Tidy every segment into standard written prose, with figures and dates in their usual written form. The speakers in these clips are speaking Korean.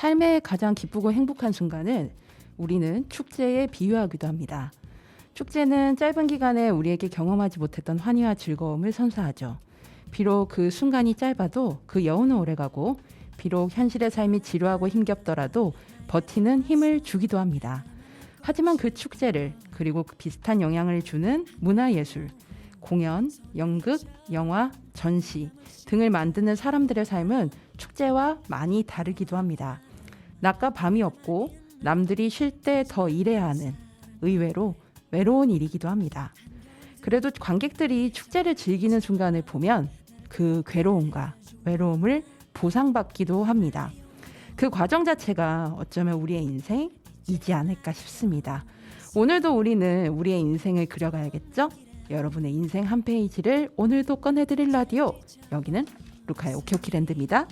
삶의 가장 기쁘고 행복한 순간은 우리는 축제에 비유하기도 합니다. 축제는 짧은 기간에 우리에게 경험하지 못했던 환희와 즐거움을 선사하죠. 비록 그 순간이 짧아도 그 여운은 오래가고, 비록 현실의 삶이 지루하고 힘겹더라도 버티는 힘을 주기도 합니다. 하지만 그 축제를, 그리고 비슷한 영향을 주는 문화예술, 공연, 연극, 영화, 전시 등을 만드는 사람들의 삶은 축제와 많이 다르기도 합니다. 낮과 밤이 없고 남들이 쉴 때 더 일해야 하는, 의외로 외로운 일이기도 합니다. 그래도 관객들이 축제를 즐기는 순간을 보면 그 괴로움과 외로움을 보상받기도 합니다. 그 과정 자체가 어쩌면 우리의 인생이지 않을까 싶습니다. 오늘도 우리는 우리의 인생을 그려가야겠죠? 여러분의 인생 한 페이지를 오늘도 꺼내드릴 라디오, 여기는 루카의 오케오키랜드입니다.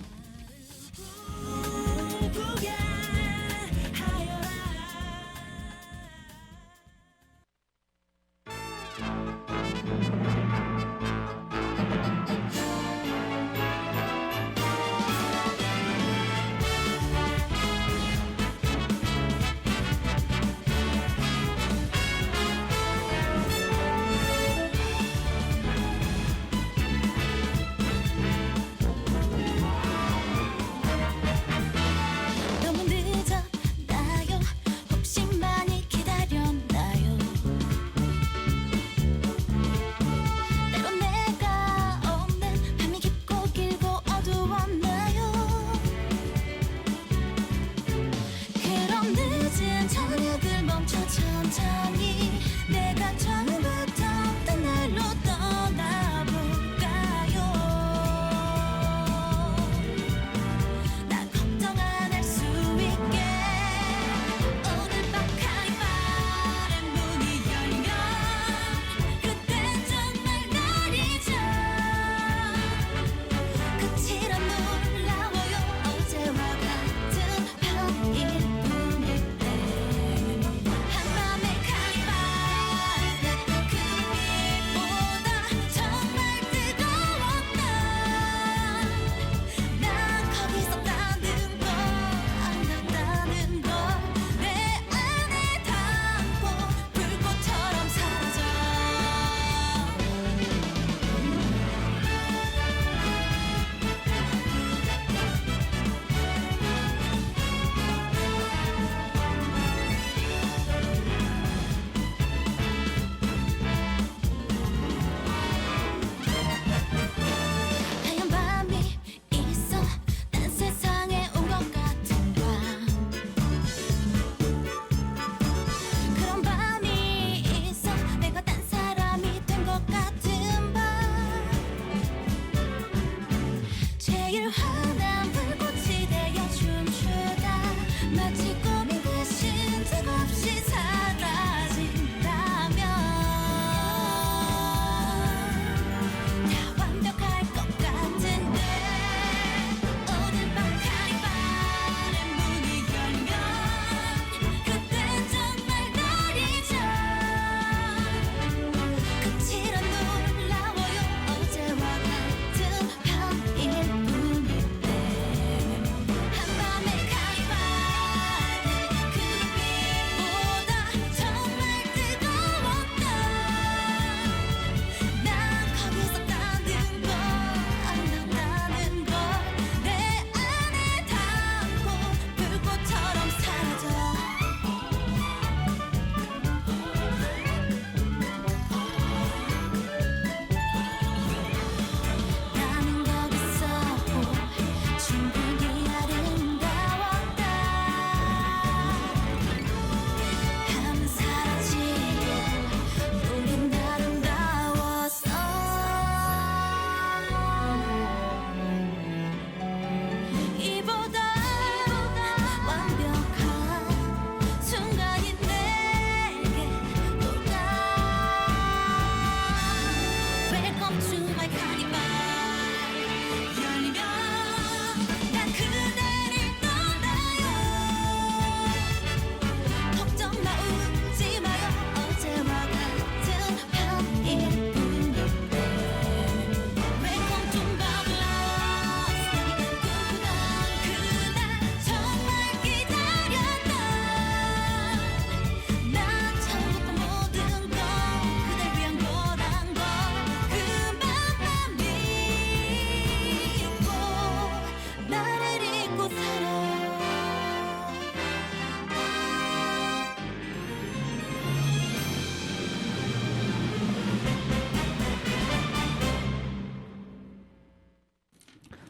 잊고 살아.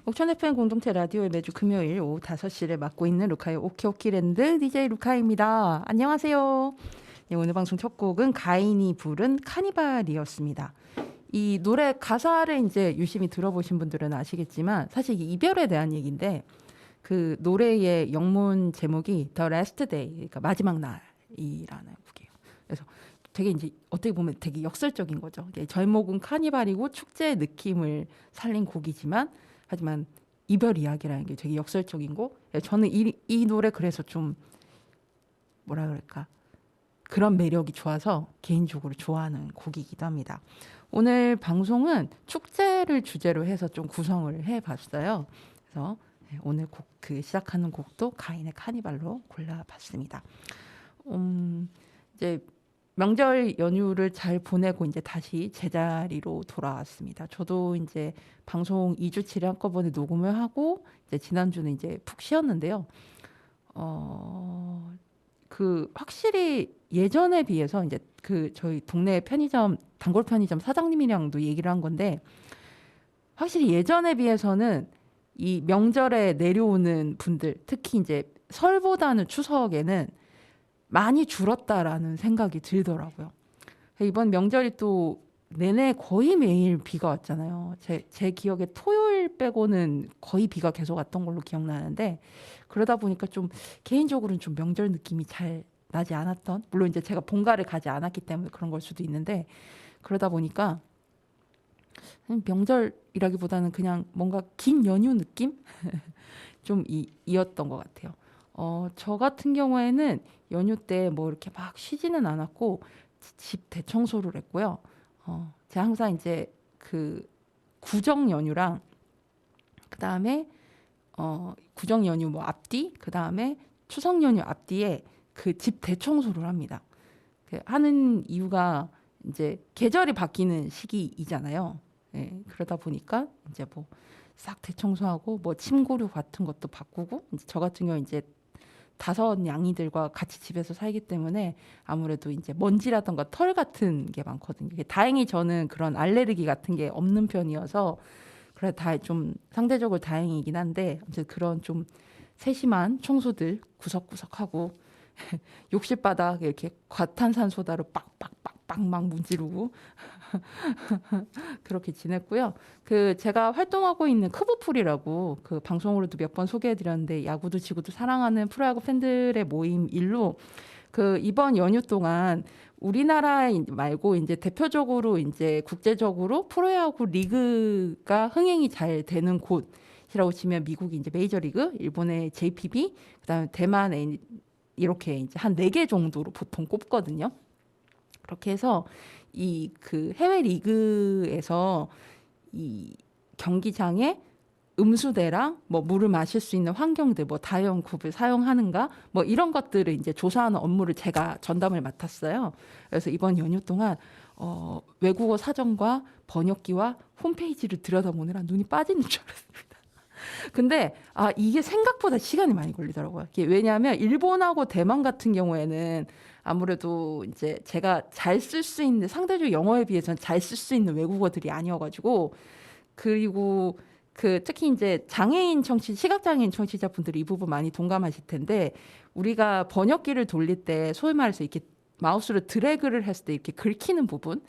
옥천 FM 공동체 라디오의 매주 금요일 오후 5시를 맡고 있는 루카의 오키오키랜드 DJ 루카입니다. 안녕하세요. 네, 오늘 방송 첫 곡은 가인이 부른 카니발이었습니다. 이 노래 가사를 이제 유심히 들어보신 분들은 아시겠지만 사실 이게 이별에 대한 얘기인데 그 노래의 영문 제목이 The Last Day, 그러니까 마지막 날이라는 곡이에요. 그래서 되게 이제 어떻게 보면 되게 역설적인 거죠. 제목은 카니발이고 축제의 느낌을 살린 곡이지만 하지만 이별 이야기라는 게 되게 역설적인 거. 저는 이 노래 그래서 좀 뭐라 그럴까 그런 매력이 좋아서 개인적으로 좋아하는 곡이기도 합니다. 오늘 방송은 축제를 주제로 해서 좀 구성을 해봤어요. 그래서 오늘 곡 시작하는 곡도 가인의 카니발로 골라봤습니다. 이제 명절 연휴를 잘 보내고 이제 다시 제자리로 돌아왔습니다. 저도 이제 방송 2주치를 한꺼번에 녹음을 하고 이제 지난주는 이제 푹 쉬었는데요. 확실히 예전에 비해서 이제 저희 동네 편의점 단골 편의점 사장님이랑도 얘기를 한 건데 확실히 예전에 비해서는 이 명절에 내려오는 분들 특히 이제 설보다는 추석에는 많이 줄었다라는 생각이 들더라고요. 이번 명절이 또 내내 거의 매일 비가 왔잖아요. 제 기억에 토요일 빼고는 거의 비가 계속 왔던 걸로 기억나는데 그러다 보니까 좀 개인적으로는 좀 명절 느낌이 잘 나지 않았던, 물론 이제 제가 본가를 가지 않았기 때문에 그런 걸 수도 있는데 그러다 보니까 명절이라기보다는 그냥 뭔가 긴 연휴 느낌? 좀 이었던 것 같아요. 저 같은 경우에는 연휴 때 뭐 이렇게 막 쉬지는 않았고 집 대청소를 했고요. 제가 항상 이제 그 구정 연휴랑 그 다음에 구정 연휴 뭐 앞뒤 그 다음에 추석 연휴 앞뒤에 그 집 대청소를 합니다. 하는 이유가 이제 계절이 바뀌는 시기이잖아요. 예, 그러다 보니까 이제 뭐 싹 대청소하고 뭐 침구류 같은 것도 바꾸고 이제 저 같은 경우 이제 5 양이들과 같이 집에서 살기 때문에 아무래도 이제 먼지라던가 털 같은 게 많거든요. 다행히 저는 그런 알레르기 같은 게 없는 편이어서 그래 다 좀 상대적으로 다행이긴 한데 이제 그런 좀 세심한 청소들 구석구석하고 욕실 바닥 이렇게 과탄산소다로 빡빡빡빡 막 문지르고 그렇게 지냈고요. 제가 활동하고 있는 크보풀이라고 그 방송으로도 몇 번 소개해드렸는데 야구도 지구도 사랑하는 프로야구 팬들의 모임 일로 이번 연휴 동안 우리나라 말고 이제 대표적으로 이제 국제적으로 프로야구 리그가 흥행이 잘 되는 곳이라고 치면 미국이 이제 메이저리그, 일본의 JPB, 그다음에 대만의 이렇게 이제 한 4개 정도로 보통 꼽거든요. 그렇게 해서 해외 리그에서 이 경기장에 음수대랑 뭐 물을 마실 수 있는 환경들, 뭐 다이언컵을 사용하는가, 뭐 이런 것들을 이제 조사하는 업무를 제가 전담을 맡았어요. 그래서 이번 연휴 동안 외국어 사전과 번역기와 홈페이지를 들여다보느라 눈이 빠지는 줄 알았습니다. 근데 이게 생각보다 시간이 많이 걸리더라고요. 왜냐하면 일본하고 대만 같은 경우에는 아무래도 이제 제가 잘 쓸 수 있는, 상대적으로 영어에 비해서는 잘 쓸 수 있는 외국어들이 아니어가지고, 그리고 특히 이제 시각장애인 청취자분들이 이 부분 많이 동감하실 텐데, 우리가 번역기를 돌릴 때 소위 말해서 이렇게 마우스로 드래그를 했을 때 이렇게 긁히는 부분,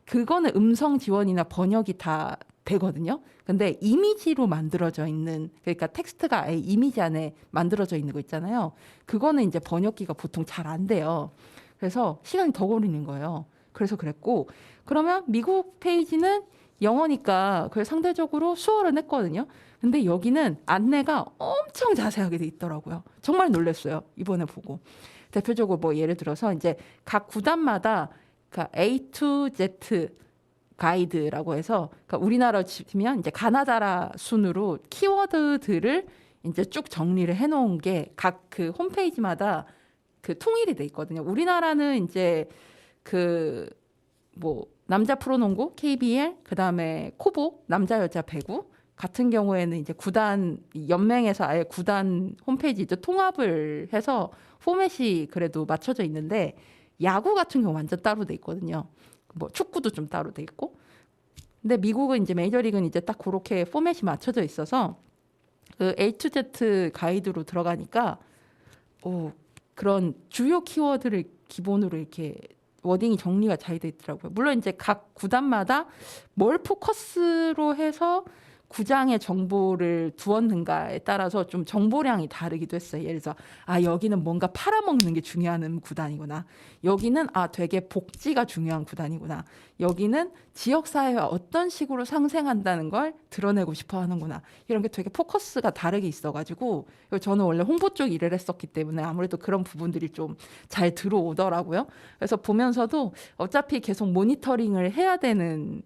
그거는 음성 지원이나 번역이 다 되거든요. 근데 이미지로 만들어져 있는, 그러니까 텍스트가 아예 이미지 안에 만들어져 있는 거 있잖아요. 그거는 이제 번역기가 보통 잘 안 돼요. 그래서 시간이 더 걸리는 거예요. 그래서 그랬고, 그러면 미국 페이지는 영어니까 그걸 상대적으로 수월은 했거든요. 근데 여기는 안내가 엄청 자세하게 돼 있더라고요. 정말 놀랐어요. 이번에 보고. 대표적으로 뭐 예를 들어서 이제 각 구단마다 그러니까 A to Z 가이드라고 해서, 그러니까 우리나라로 치면 이제 가나다라 순으로 키워드들을 이제 쭉 정리를 해놓은 게 각 홈페이지마다 통일이 돼 있거든요. 우리나라는 이제 뭐 남자 프로농구 KBL, 그다음에 코보 남자 여자 배구, 같은 경우에는 이제 구단 연맹에서 아예 구단 홈페이지 이제 통합을 해서 포맷이 그래도 맞춰져 있는데 야구 같은 경우 완전 따로 돼 있거든요. 뭐 축구도 좀 따로 돼 있고. 근데 미국은 이제 메이저리그는 이제 딱 그렇게 포맷이 맞춰져 있어서 그 A to Z 가이드로 들어가니까 그런 주요 키워드를 기본으로 이렇게 워딩이 정리가 잘 돼 있더라고요. 물론 이제 각 구단마다 뭘 포커스로 해서 구장의 정보를 두었는가에 따라서 좀 정보량이 다르기도 했어요. 예를 들어서 여기는 뭔가 팔아먹는 게 중요한 구단이구나. 여기는 되게 복지가 중요한 구단이구나. 여기는 지역사회와 어떤 식으로 상생한다는 걸 드러내고 싶어 하는구나. 이런 게 되게 포커스가 다르게 있어가지고 저는 원래 홍보 쪽 일을 했었기 때문에 아무래도 그런 부분들이 좀 잘 들어오더라고요. 그래서 보면서도 어차피 계속 모니터링을 해야 되는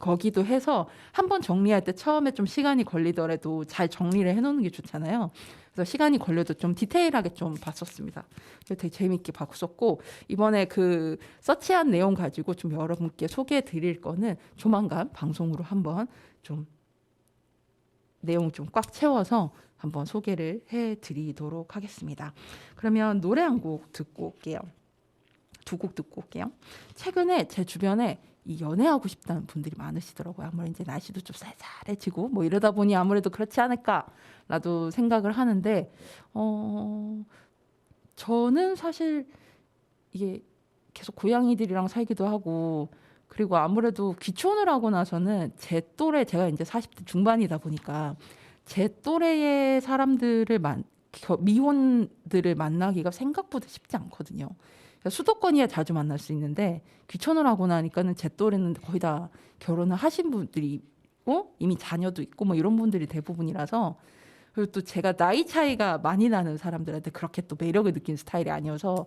거기도 해서 한번 정리할 때 처음에 좀 시간이 걸리더라도 잘 정리를 해놓는 게 좋잖아요. 그래서 시간이 걸려도 좀 디테일하게 좀 봤었습니다. 되게 재미있게 봤었고 이번에 그 서치한 내용 가지고 좀 여러분께 소개해 드릴 거는 조만간 방송으로 한번 좀 내용 좀 꽉 채워서 한번 소개를 해 드리도록 하겠습니다. 그러면 노래 한 곡 듣고 올게요. 두 곡 듣고 올게요. 최근에 제 주변에 이 연애하고 싶다는 분들이 많으시더라고요. 아무래도 이제 날씨도 좀 쌀쌀해지고 뭐 이러다 보니 아무래도 그렇지 않을까라도 생각을 하는데 저는 사실 이게 계속 고양이들이랑 살기도 하고 그리고 아무래도 귀촌을 하고 나서는 제 또래 제가 이제 40대 중반이다 보니까 제 또래의 사람들을 미혼들을 만나기가 생각보다 쉽지 않거든요. 수도권이야 자주 만날 수 있는데 귀촌을 하고 나니까는 제 또래는 거의 다 결혼을 하신 분들이 있고 이미 자녀도 있고 뭐 이런 분들이 대부분이라서 그리고 또 제가 나이 차이가 많이 나는 사람들한테 그렇게 또 매력을 느끼는 스타일이 아니어서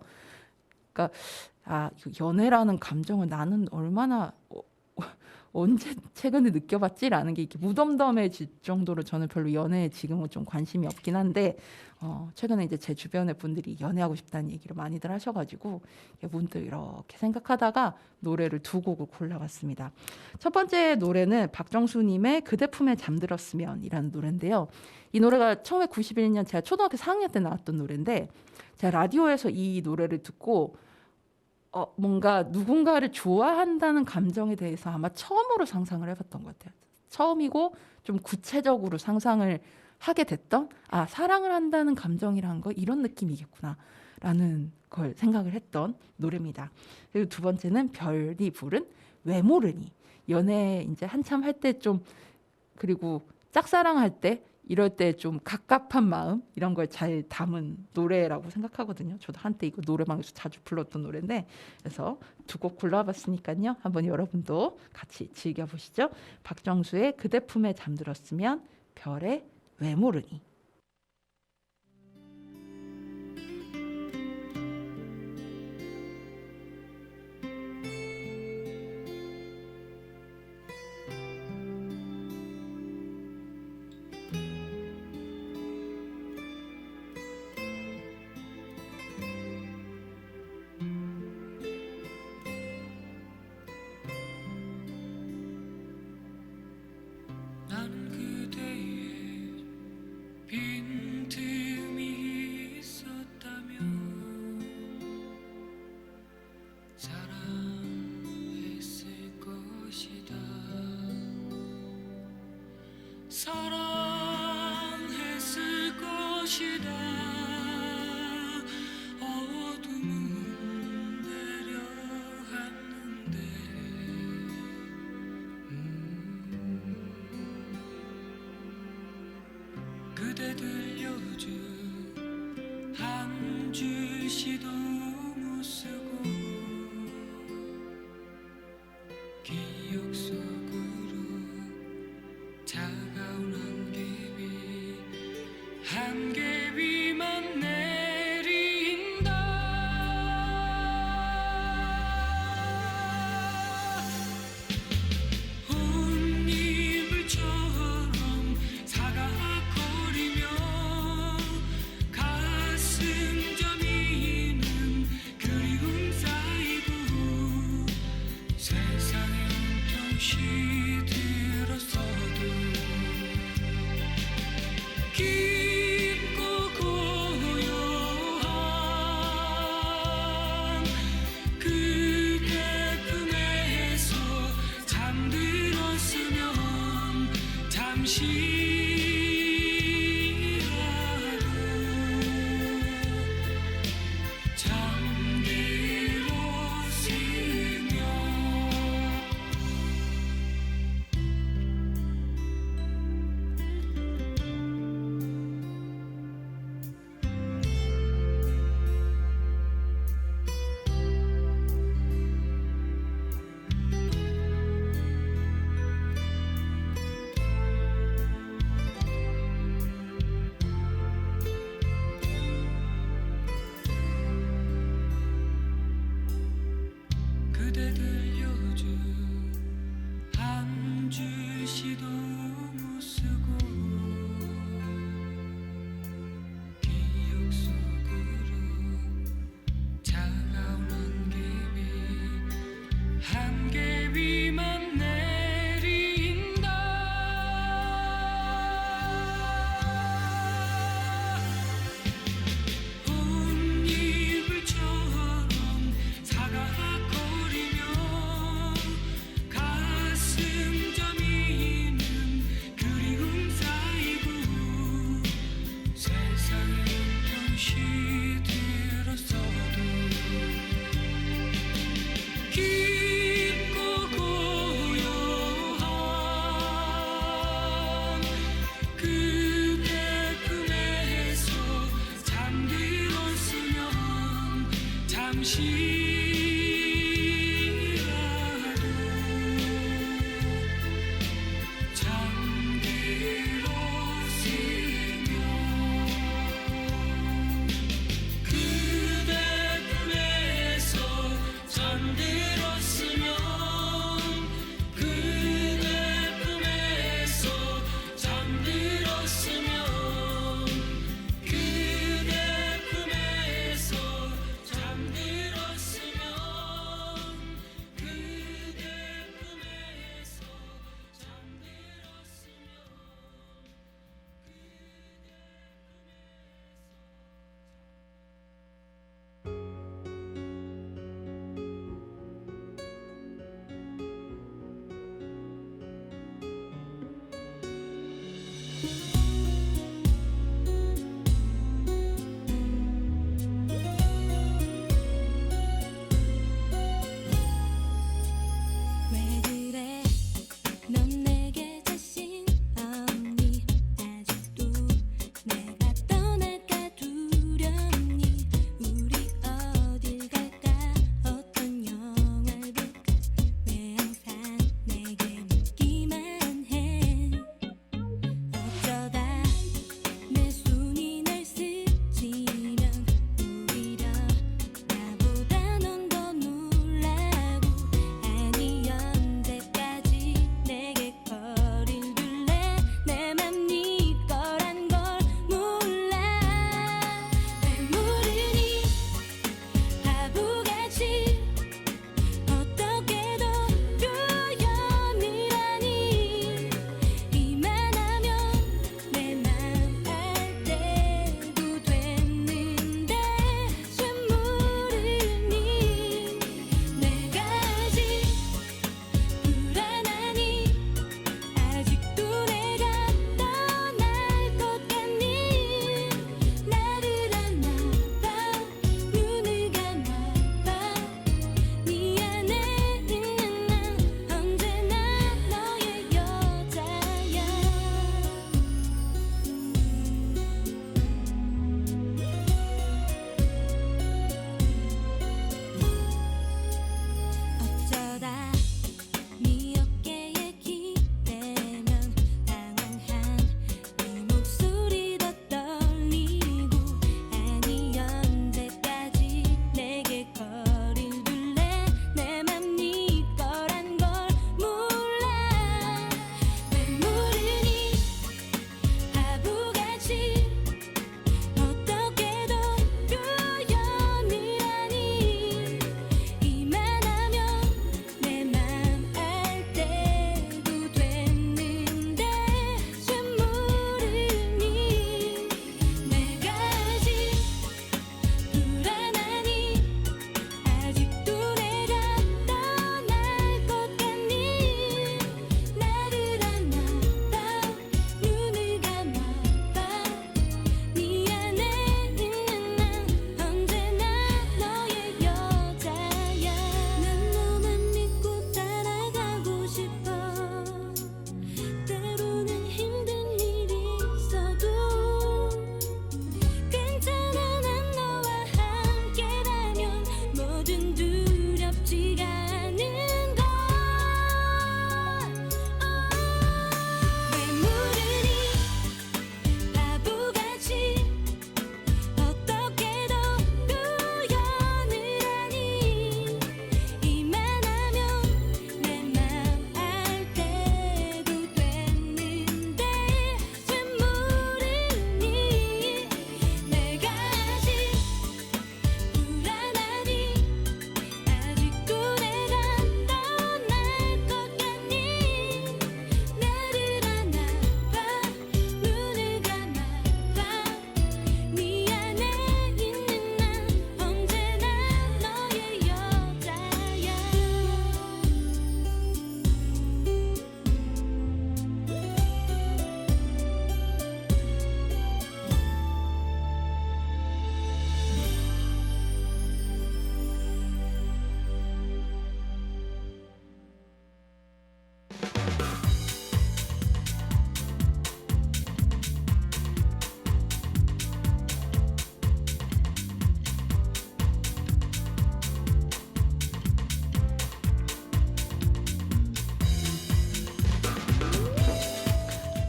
그러니까 연애라는 감정을 나는 얼마나 언제 최근에 느껴봤지라는 게 이렇게 무덤덤해질 정도로 저는 별로 연애에 지금은 좀 관심이 없긴 한데 최근에 이제 제 주변의 분들이 연애하고 싶다는 얘기를 많이들 하셔가지고 문득 이렇게 생각하다가 노래를 두 곡을 골라봤습니다. 첫 번째 노래는 박정수님의 그대 품에 잠들었으면이라는 노래인데요. 이 노래가 1991년 제가 초등학교 4학년 때 나왔던 노래인데 제가 라디오에서 이 노래를 듣고 뭔가 누군가를 좋아한다는 감정에 대해서 아마 처음으로 상상을 해봤던 것 같아요. 처음이고 좀 구체적으로 상상을 하게 됐던 사랑을 한다는 감정이란 거 이런 느낌이겠구나 라는 걸 생각을 했던 노래입니다. 그리고 두 번째는 별이 부른 왜 모르니. 연애 이제 한참 할 때 좀 그리고 짝사랑할 때 이럴 때 좀 갑갑한 마음 이런 걸 잘 담은 노래라고 생각하거든요. 저도 한때 이거 노래방에서 자주 불렀던 노래인데 그래서 두 곡 골라봤으니까요. 한번 여러분도 같이 즐겨보시죠. 박정수의 그대 품에 잠들었으면 별의 왜 모르니. 사랑했을 것이다. 어둠은 내려앉는데 그대 들려준 한 줄 시도 못 쓰고 기억 속으로 차가운 한개비만 내린다. 온이불처럼 사각거리며 가슴 저미는 그때 들려준 한 줄시도 무쓰고 기억 속으로 차가운 안개비만 내린다. 꽃잎을처럼 사각거리며 가슴 저미는 그리움 쌓이고 세상에 병시 들었어도 깊고 고요한 그대 품에서 잠들었으면 잠시라도 잠들었으면 그대 품에서 잠들었으면 그대 품에서 잠들었으면 그대 품에서 잠들었으면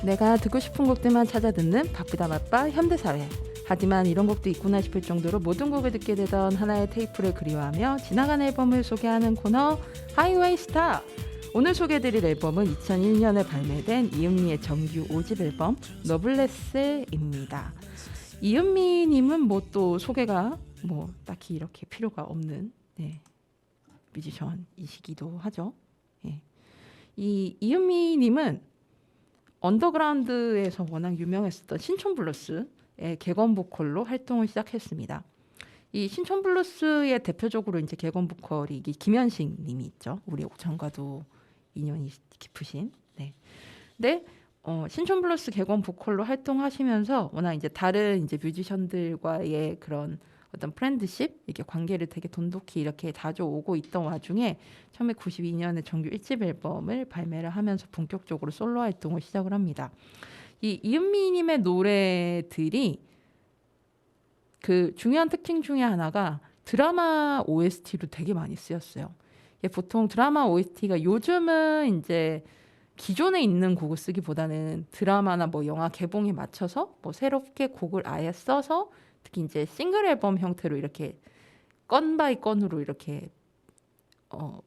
내가 듣고 싶은 곡들만 찾아 듣는 바쁘다 바빠 현대사회. 하지만 이런 곡도 있구나 싶을 정도로 모든 곡을 듣게 되던 하나의 테이프를 그리워하며 지나간 앨범을 소개하는 코너 하이웨이 스타. 오늘 소개해드릴 앨범은 2001년에 발매된 이은미의 정규 5집 앨범 러블레스입니다. 이은미님은 뭐 또 소개가 뭐 딱히 이렇게 필요가 없는 뮤지션이시기도 하죠. 이 이은미님은 언더그라운드에서 워낙 유명했었던 신촌블루스의 객원 보컬로 활동을 시작했습니다. 이 신촌블루스의 대표적으로 이제 객원 보컬이 김현식 님이 있죠. 우리 옥천과도 인연이 깊으신. 근데 신촌블루스 객원 보컬로 활동하시면서 워낙 이제 다른 이제 뮤지션들과의 그런 어떤 프렌드십, 이렇게 관계를 되게 돈독히 이렇게 자주 오고 있던 와중에 1992년에 정규 1집 앨범을 발매를 하면서 본격적으로 솔로 활동을 시작을 합니다. 이 이은미님의 노래들이 그 중요한 특징 중에 하나가 드라마 OST로 되게 많이 쓰였어요. 보통 드라마 OST가 요즘은 이제 기존에 있는 곡을 쓰기보다는 드라마나 뭐 영화 개봉에 맞춰서 뭐 새롭게 곡을 아예 써서 특히 이제 싱글 앨범 형태로 이렇게 건 바이 건으로 이렇게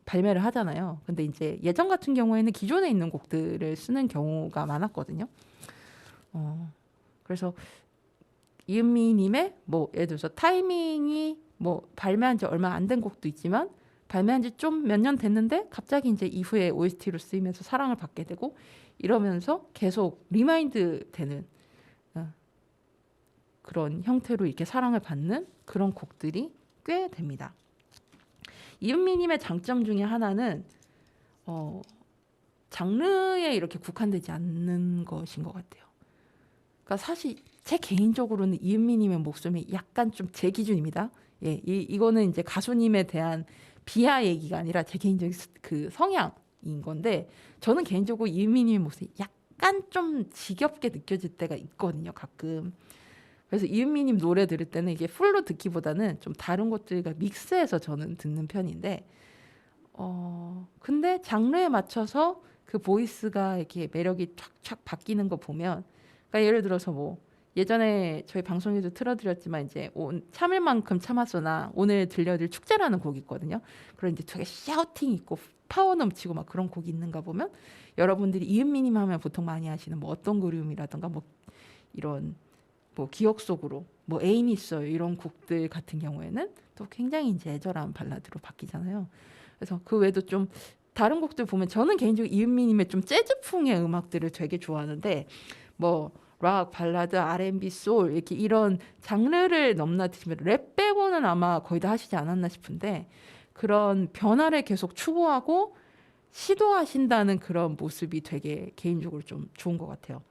발매를 하잖아요. 근데 이제 예전 같은 경우에는 기존에 있는 곡들을 쓰는 경우가 많았거든요. 그래서 이은미님의 뭐 예를 들어서 타이밍이 뭐 발매한 지 얼마 안 된 곡도 있지만 발매한 지 좀 몇 년 됐는데 갑자기 이제 이후에 OST로 쓰이면서 사랑을 받게 되고 이러면서 계속 리마인드 되는 그런 형태로 이렇게 사랑을 받는 그런 곡들이 꽤 됩니다. 이은미님의 장점 중에 하나는 장르에 이렇게 국한되지 않는 것인 것 같아요. 그러니까 사실 제 개인적으로는 이은미님의 목소리 약간 좀 제 기준입니다. 이거는 이제 가수님에 대한 비하 얘기가 아니라 제 개인적인 그 성향인 건데 저는 개인적으로 이은미님의 목소리 약간 좀 지겹게 느껴질 때가 있거든요. 가끔. 그래서 이은미님 노래 들을 때는 이게 풀로 듣기보다는 좀 다른 것들과 믹스해서 저는 듣는 편인데 근데 장르에 맞춰서 그 보이스가 이렇게 매력이 촥촥 바뀌는 거 보면 그러니까 예를 들어서 뭐 예전에 저희 방송에도 틀어드렸지만 이제 참을 만큼 참았으나 오늘 들려드릴 축제라는 곡이 있거든요. 그런 이제 되게 샤우팅 있고 파워 넘치고 막 그런 곡이 있는가 보면 여러분들이 이은미님 하면 보통 많이 하시는 뭐 어떤 그리움이라든가 뭐 이런 뭐 기억 속으로 뭐 애인이 있어요 이런 곡들 같은 경우에는 또 굉장히 이제 애절한 발라드로 바뀌잖아요. 그래서 그 외에도 좀 다른 곡들 보면 저는 개인적으로 이은미님의 좀 재즈풍의 음악들을 되게 좋아하는데 뭐 락, 발라드, R&B, 소울 이렇게 이런 장르를 넘나드시면 랩 빼고는 아마 거의 다 하시지 않았나 싶은데 그런 변화를 계속 추구하고 시도하신다는 그런 모습이 되게 개인적으로 좀 좋은 것 같아요.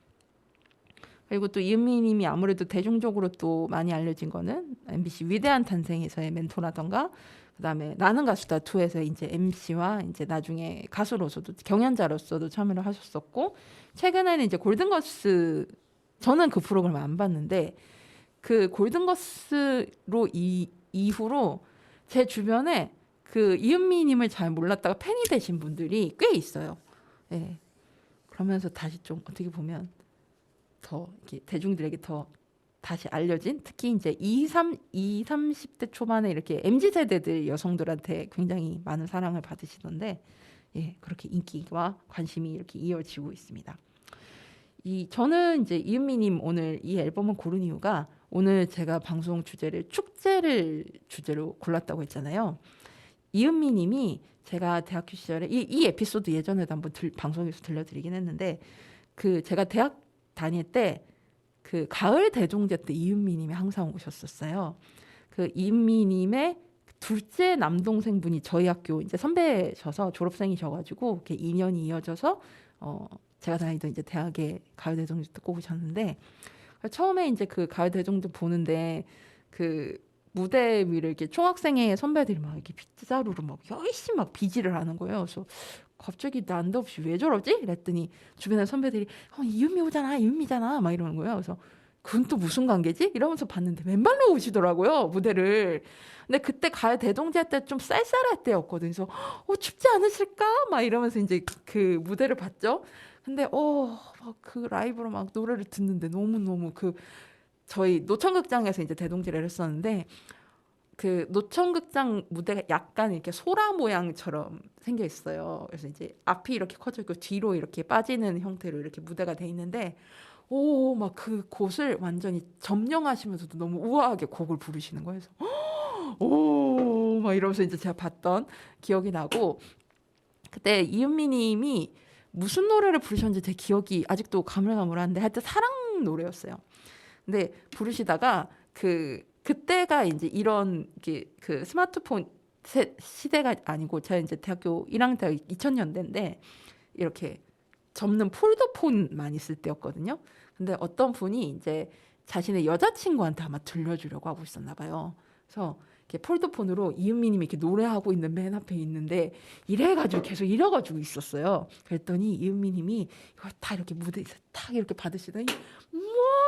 그리고 또 이은미님이 아무래도 대중적으로 또 많이 알려진 거는 MBC 위대한 탄생에서의 멘토라던가 그다음에 나는 가수다 2에서 이제 MC와 이제 나중에 가수로서도 경연자로서도 참여를 하셨었고 최근에는 이제 골든걸스 저는 그 프로그램을 안 봤는데 그 골든걸스로 이후로 제 주변에 그 이은미님을 잘 몰랐다가 팬이 되신 분들이 꽤 있어요. 그러면서 다시 좀 어떻게 보면 더 이렇게 대중들에게 더 다시 알려진 특히 이제 30대 초반에 이렇게 MZ세대들 여성들한테 굉장히 많은 사랑을 받으시던데 그렇게 인기와 관심이 이렇게 이어지고 있습니다. 저는 이제 이은미님 오늘 이 앨범을 고른 이유가 오늘 제가 방송 주제를 축제를 주제로 골랐다고 했잖아요. 이은미님이 제가 대학교 시절에 이 에피소드 예전에도 한번 방송에서 들려드리긴 했는데 그 제가 대학 다닐 때 그 가을 대종제 때 이은미님이 항상 오셨었어요. 그 이은미님의 둘째 남동생분이 저희 학교 이제 선배셔서 졸업생이셔가지고 이렇게 인연이 이어져서 제가 다니던 이제 대학에 가을 대종제 때 꼭 오셨는데 처음에 이제 그 가을 대종제 보는데 그 무대 위를 이렇게 총학생회 선배들이 막 이렇게 빗자루로 막 열심히 막 비지를 하는 거예요. 그래서 갑자기 난데없이 왜 저러지? 이랬더니 주변에 선배들이 이은미 오잖아, 이은미잖아 막 이러는 거예요. 그래서 그건 또 무슨 관계지? 이러면서 봤는데 맨발로 오시더라고요 무대를. 근데 그때 가을 대종제 때 좀 쌀쌀할 때였거든요. 그래서 춥지 않으실까? 막 이러면서 이제 그 무대를 봤죠. 근데 막 그 라이브로 막 노래를 듣는데 너무너무 저희 노천극장에서 이제 대동제를 했었는데 그 노천극장 무대가 약간 이렇게 소라 모양처럼 생겨 있어요. 그래서 이제 앞이 이렇게 커져 있고 뒤로 이렇게 빠지는 형태로 이렇게 무대가 돼 있는데 막 그 곳을 완전히 점령하시면서도 너무 우아하게 곡을 부르시는 거예요. 그래서 막 이러면서 이제 제가 봤던 기억이 나고 그때 이은미 님이 무슨 노래를 부르셨는지 제 기억이 아직도 가물가물한데 하여튼 사랑 노래였어요. 근데 부르시다가 그때가 이제 이런 그 스마트폰 시대가 아니고 제가 이제 대학교 1학년 때 2000년대인데 이렇게 접는 폴더폰만 있을 때였거든요. 근데 어떤 분이 이제 자신의 여자친구한테 아마 들려주려고 하고 있었나 봐요. 그래서 이렇게 폴더폰으로 이은미님이 이렇게 노래하고 있는 맨 앞에 있는데 이래가지고 계속 이래가지고 있었어요. 그랬더니 이은미님이 이걸 다 이렇게 무대에서 탁 이렇게 받으시더니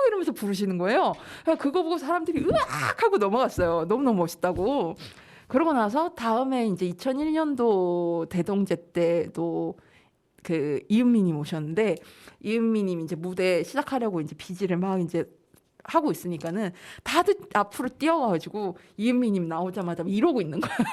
이러면서 부르시는 거예요. 그거 보고 사람들이 으악 하고 넘어갔어요. 너무너무 멋있다고. 그러고 나서 다음에 이제 2001년도 대동제 때도 그 이은미님 오셨는데 이은미님 이제 무대 시작하려고 이제 비지를 막 이제 하고 있으니까는 다들 앞으로 뛰어가지고 이은미님 나오자마자 이러고 있는 거예요.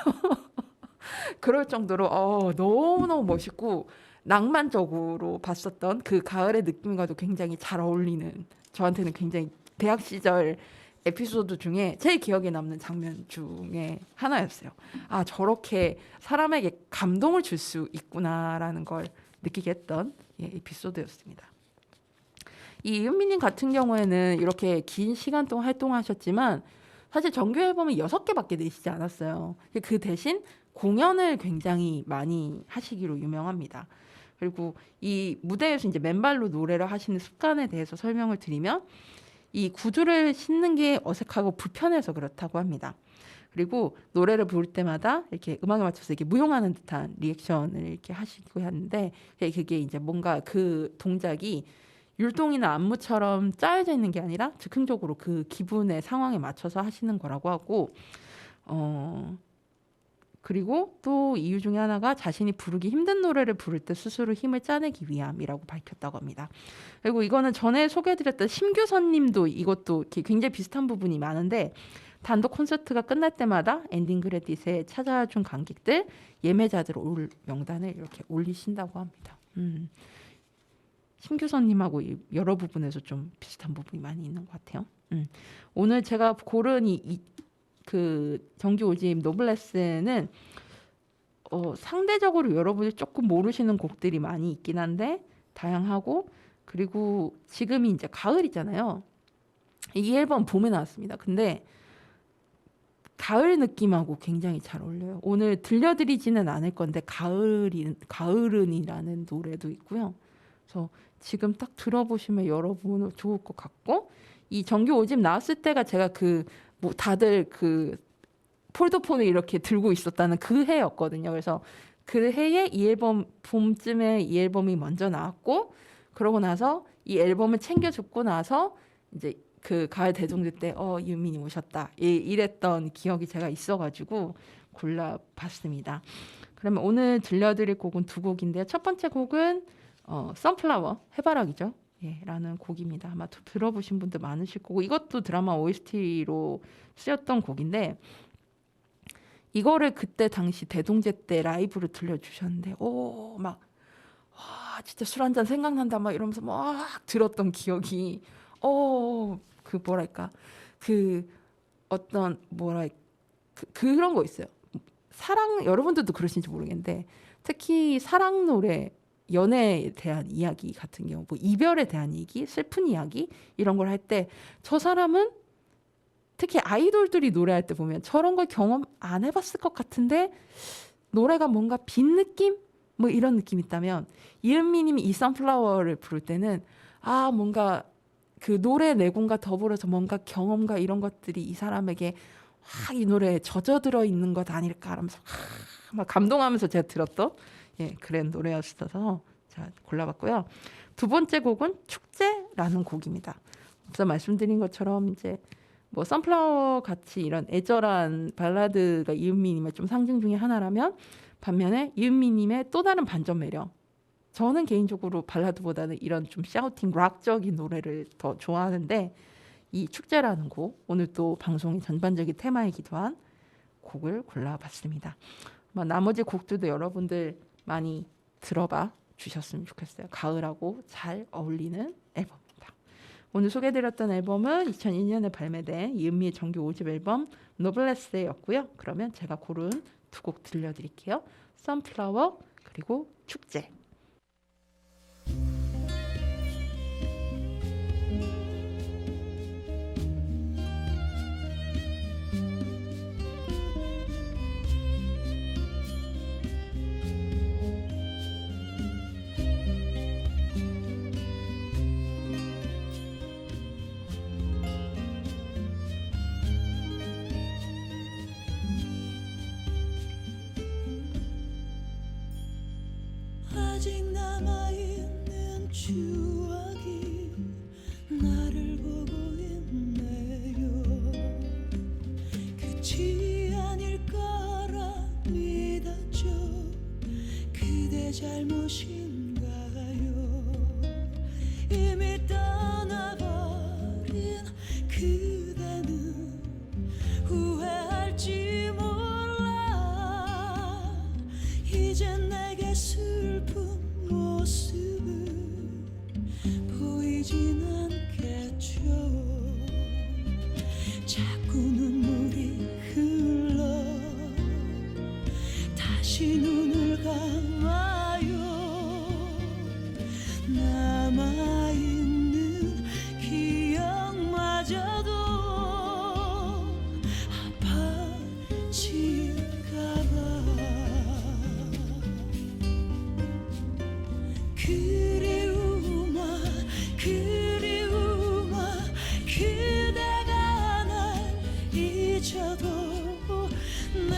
그럴 정도로 너무너무 멋있고 낭만적으로 봤었던 그 가을의 느낌과도 굉장히 잘 어울리는 저한테는 굉장히 대학 시절 에피소드 중에 제일 기억에 남는 장면 중에 하나였어요. 아, 저렇게 사람에게 감동을 줄 수 있구나라는 걸 느끼게 했던 에피소드였습니다. 이 이은미님 같은 경우에는 이렇게 긴 시간 동안 활동하셨지만 사실 정규 앨범은 6개밖에 내시지 않았어요. 그 대신 공연을 굉장히 많이 하시기로 유명합니다. 그리고 이 무대에서 이제 맨발로 노래를 하시는 습관에 대해서 설명을 드리면 이 구두를 신는 게 어색하고 불편해서 그렇다고 합니다. 그리고 노래를 부를 때마다 이렇게 음악에 맞춰서 이렇게 무용하는 듯한 리액션을 이렇게 하시고 하는데 그게 이제 뭔가 그 동작이 율동이나 안무처럼 짜여져 있는 게 아니라 즉흥적으로 그 기분의 상황에 맞춰서 하시는 거라고 하고 그리고 또 이유 중에 하나가 자신이 부르기 힘든 노래를 부를 때 스스로 힘을 짜내기 위함이라고 밝혔다고 합니다. 그리고 이거는 전에 소개해드렸던 심규선 님도 이것도 굉장히 비슷한 부분이 많은데 단독 콘서트가 끝날 때마다 엔딩 크레딧에 찾아준 관객들, 예매자들 올 명단을 이렇게 올리신다고 합니다. 심규선님하고 여러 부분에서 좀 비슷한 부분이 많이 있는 것 같아요. 오늘 제가 고른 그 정규 5집 노블레스는 상대적으로 여러분이 조금 모르시는 곡들이 많이 있긴 한데 다양하고 그리고 지금이 이제 가을이잖아요. 이 앨범 봄에 나왔습니다. 근데 가을 느낌하고 굉장히 잘 어울려요. 오늘 들려드리지는 않을 건데 가을은이라는 노래도 있고요. 그래서 지금 딱 들어보시면 여러분 좋을 것 같고 이 정규 5집 나왔을 때가 제가 뭐 다들 폴더폰을 이렇게 들고 있었다는 그 해였거든요. 그래서 그 해에 이 앨범 봄쯤에 이 앨범이 먼저 나왔고 그러고 나서 이 앨범을 챙겨 듣고 나서 이제 그 가을 대종제 때 이은미님 오셨다 이랬던 기억이 제가 있어가지고 골라봤습니다. 그러면 오늘 들려드릴 곡은 2곡인데요. 첫 번째 곡은 선플라워 해바라기죠. 라는 곡입니다. 아마 들어보신 분들 많으실 거고 이것도 드라마 OST로 쓰였던 곡인데 이거를 그때 당시 대동제 때 라이브로 들려주셨는데 막 진짜 술 한잔 생각난다 막 이러면서 막 들었던 기억이 그런 거 있어요. 사랑 여러분들도 그러신지 모르겠는데 특히 사랑 노래 연애에 대한 이야기 같은 경우 뭐 이별에 대한 얘기 슬픈 이야기 이런 걸 할 때 저 사람은 특히 아이돌들이 노래할 때 보면 저런 걸 경험 안 해봤을 것 같은데 노래가 뭔가 빈 느낌 뭐 이런 느낌이 있다면 이은미님이 이 선플라워를 부를 때는 뭔가 그 노래 내공과 더불어서 뭔가 경험과 이런 것들이 이 사람에게 이 노래에 젖어들어 있는 것 아닐까 하면서 막 감동하면서 제가 들었던 그런 노래였어서 제가 골라봤고요. 두 번째 곡은 축제라는 곡입니다. 앞서 말씀드린 것처럼 이제 뭐 선플라워 같이 이런 애절한 발라드가 이은미님의 좀 상징 중에 하나라면 반면에 이은미님의 또 다른 반전 매력 저는 개인적으로 발라드보다는 이런 좀 샤우팅 락적인 노래를 더 좋아하는데 이 축제라는 곡 오늘 또 방송의 전반적인 테마이기도 한 곡을 골라봤습니다. 나머지 곡들도 여러분들 많이 들어봐 주셨으면 좋겠어요. 가을하고 잘 어울리는 앨범입니다. 오늘 소개해드렸던 앨범은 2002년에 발매된 이은미의 정규 5집 앨범 노블레스였고요. 그러면 제가 고른 두 곡 들려드릴게요. 선플라워 그리고 축제. 아직 남아있는 추억이 나를 보고 있네요. 끝이 아닐 거라 믿었죠. 그대 잘못인가요? 이미 떠나버린 그대는 후회할지 몰라. 이젠 내게 슬픈 모습은 보이진 않겠죠. 자꾸 눈물이 흘러 다시 눈을 감아요. 남아있는 기억마저도 아파질까봐. 그리움아 그대가 날 잊어도 내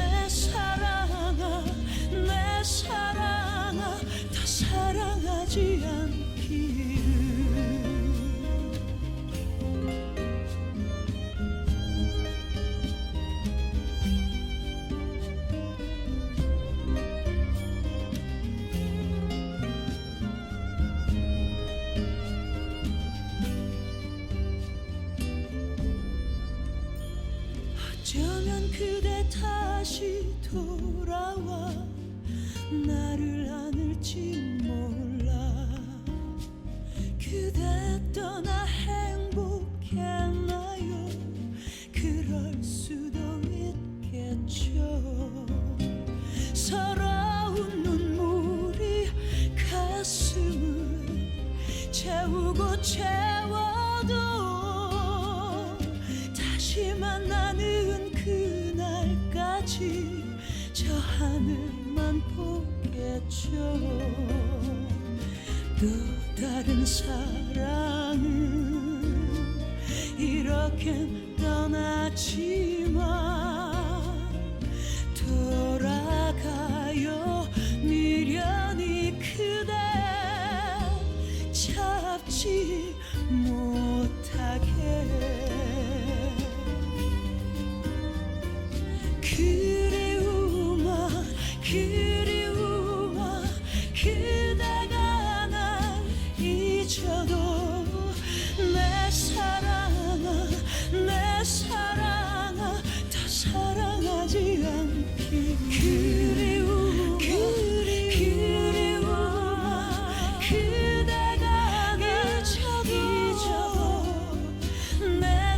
사랑아 더 사랑하지 않기를. 어쩌면 그대 다시 돌아와 나를 안을지 몰라. 그대 떠나 행복했나요? 그럴 수도 있겠죠. 서러운 눈물이 가슴을 채우고 채워도 다시 만나는 그날까지 저 하늘만 보겠죠. 또 다른 사랑은 이렇게 떠났지만 돌아가요 미련이 그대 잡지 못하게. 그리움아 그대가 날 잊어도 내 사랑아 더 사랑하지 않기. 그리움아 그대가 날 잊어도 내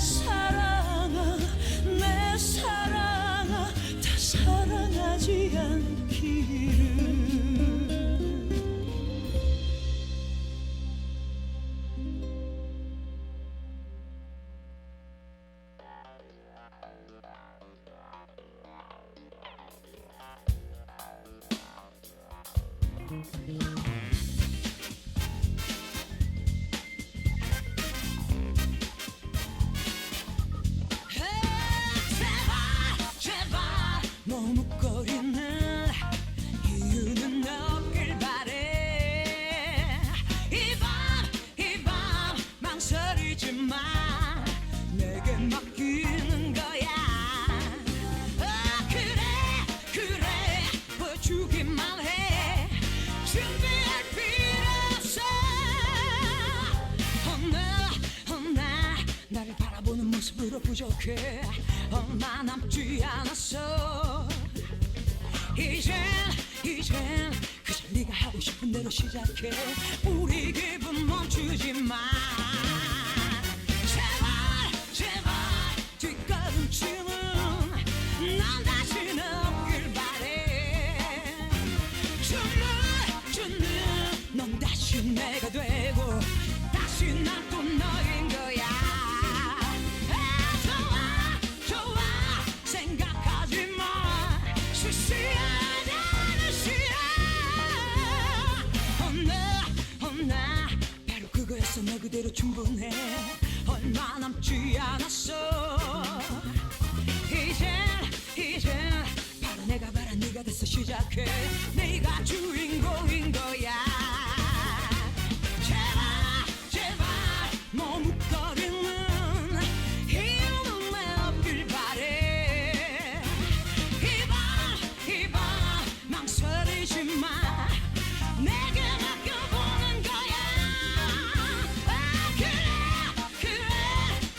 사랑아 더 사랑하지 않기를. 제발 머뭇거리는 이유는 없길 바래. 이 밤 망설이지만 내게 맡기는 거야. 그래 보여주기만 해. 준비할 필요 갈수록 부족해 얼마 남지 않았어 이젠 그저 네가 하고 싶은 대로 시작해 우리 기분 멈추지 마 제발 뒷걸음침은 난 다시는 없길 바래 주는 넌 다시 내가 되고 다시 난 또 너인 거야 좋아 생각하지 마 시시하다는 시야 혼나 바로 그거였어 너 그대로 충분해 얼마 남지 않았어 이젠 바로 내가 바란 네가 됐어 시작해 네가 주인공인 거야 제발 머뭇거리는 이유는 왜 없길 바래 이밤 망설이지 마 내게 맡겨보는 거야 그래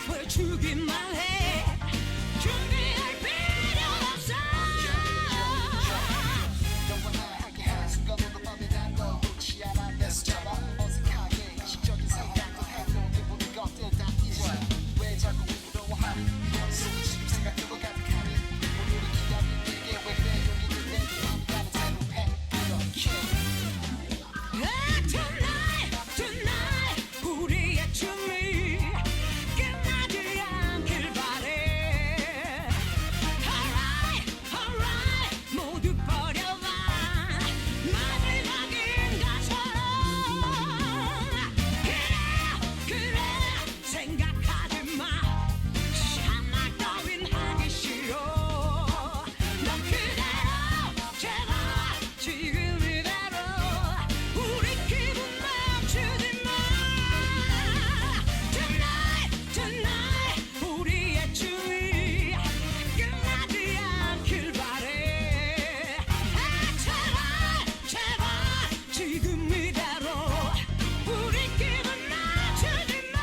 보여주기만 해 준비할 필요 없어 너와 함께 한 순간 모두 밤에 난너 놓지 않아 내 수잡아 어색하게 시적인 생각도 해도 기분이 것들 다 잊어 왜 자꾸 부러워하니 솔직히 생각해도 가득하니 오늘을 기다린 내게 왜 그래 용기를 내게 나는 대로해 Tonight 우리의 춤이 끝나지 않길 바래 Alright 모두 버려봐 마지막인 것처럼 그래 생각하지 마 참말 따윈 하기 싫어 너 그대로 제발 지금 이대로 우리 기분 멈추지 마 Tonight 우리의 춤이 끝나지 않길 바래 제발 지금 이대로 우리 기분 멈추지 마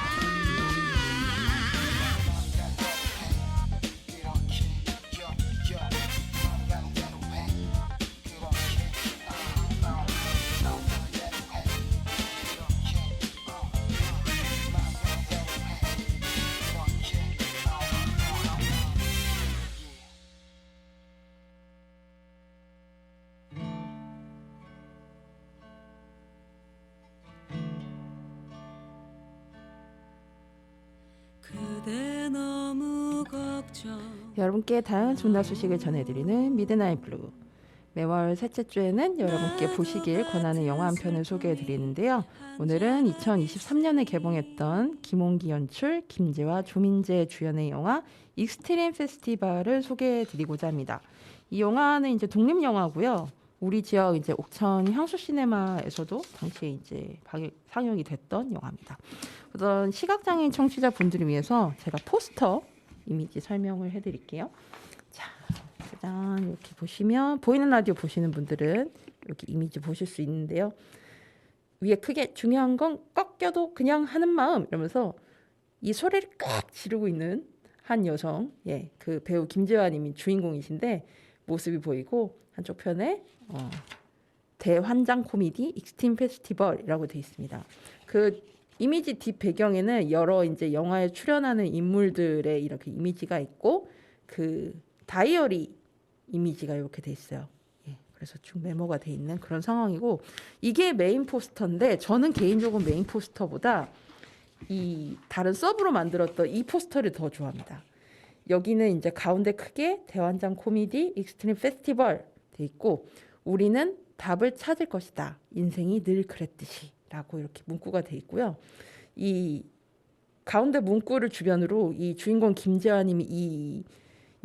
그대 너무 걱정 여러분께 다양한 좋은 소식을 전해드리는 미드나잇 블루. 매월 셋째 주에는 여러분께 보시길 권하는 영화 한 편을 소개해드리는데요. 오늘은 2023년에 개봉했던 김홍기 연출, 김재화, 조민재 주연의 영화 익스트림 페스티벌을 소개해드리고자 합니다. 이 영화는 이제 독립 영화고요. 우리 지역 이제 옥천 향수시네마에서도 당시에 이제 상영이 됐던 영화입니다. 우선 시각장애인 청취자분들을 위해서 제가 포스터 이미지 설명을 해드릴게요. 자, 짜잔 이렇게 보시면 보이는 라디오 보시는 분들은 이렇게 이미지 보실 수 있는데요. 위에 크게 중요한 건 꺾여도 그냥 하는 마음 이러면서 이 소리를 꽉 지르고 있는 한 여성, 예, 그 배우 김재환님이 주인공이신데 모습이 보이고 한쪽 편에 대환장 코미디 익스트림 페스티벌이라고 되어 있습니다. 그 이미지 뒷 배경에는 여러 이제 영화에 출연하는 인물들의 이렇게 이미지가 있고 그 다이어리 이미지가 이렇게 돼 있어요. 예, 그래서 쭉 메모가 돼 있는 그런 상황이고 이게 메인 포스터인데 저는 개인적으로 메인 포스터보다 이 다른 서브로 만들었던 이 포스터를 더 좋아합니다. 여기는 이제 가운데 크게 대환장 코미디 익스트림 페스티벌 돼 있고 우리는 답을 찾을 것이다. 인생이 늘 그랬듯이 라고 이렇게 문구가 돼 있고요. 이 가운데 문구를 주변으로 이 주인공 김재환님이 이